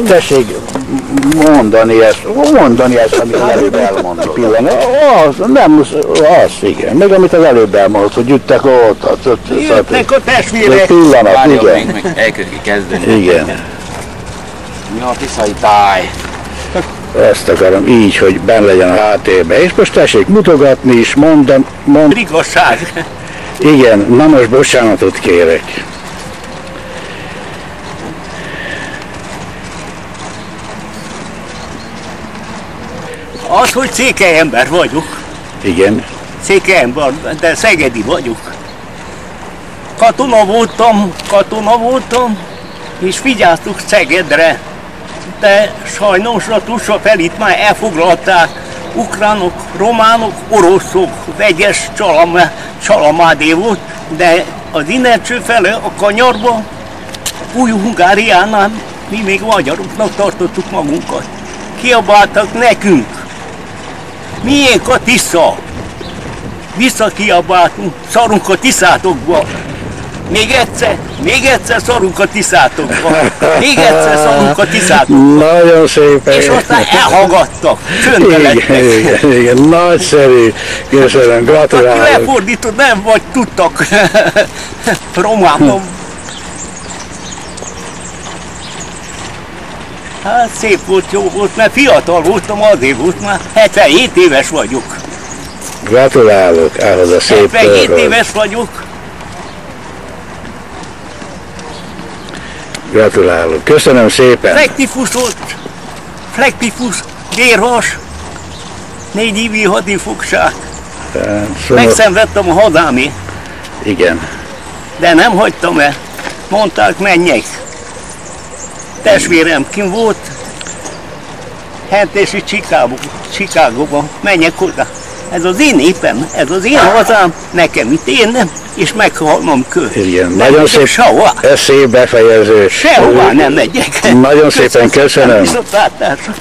Tessék mondani ezt, amit az előbb elmondott. Pillanat. Az, igen. Meg amit az előbb elmondott, hogy jöttek ott. Jöttek a testvérek. Pillanat, igen. Meg elkezdik kezdeni. Igen. Mi a tiszai táj? Ezt akarom így, hogy benn legyen a háttérben. És most tessék mutogatni is, mondom. Igazság. Igen, na most bocsánatot kérek. Az, hogy székely ember vagyok. Igen. Székely ember, de szegedi vagyok. Katona voltam, és vigyáztuk Szegedre. De sajnos a Tusa felit már elfoglalták ukránok, románok, oroszok, vegyes csalamádé volt, de az innenső fele a kanyarba, Új-Hungáriánál mi még magyaroknak tartottuk magunkat. Kiabáltak nekünk. Miénk a Tisza? Visszakiabáltunk, szarunk a Tiszátokba. Még egyszer szarunk a Tiszátokba. Még egyszer szarunk a Tiszátokba. Nagyon szépen. És aztán elhallgattak. Csöndbe lettek. Igen, nagyszerű. Köszönöm, gratulálok. Aki lefordított, nem vagy tudtak románul. Hát szép volt, jó volt, mert fiatal voltam, azért volt már. 77 éves vagyok. Gratulálok ahhoz a szép 77 körhöz. éves vagyok. Gratulálok. Köszönöm szépen. Flektifus volt. Flektifus, vérhas, 4 évi hadifogság. Megszenvedtem a hadámé. Igen. De nem hagytam el. Mondták, menjek. Testvérem kim volt. Hentesi Chicagóban. Menjek oda. Ez az én népem, ez az én hazám, nekem itt én, és meghalnom kell. Igen, nagyon szép. Ez szép befejező. Sehová nem megyek. Nagyon szépen köszönöm. Viszontlátásra.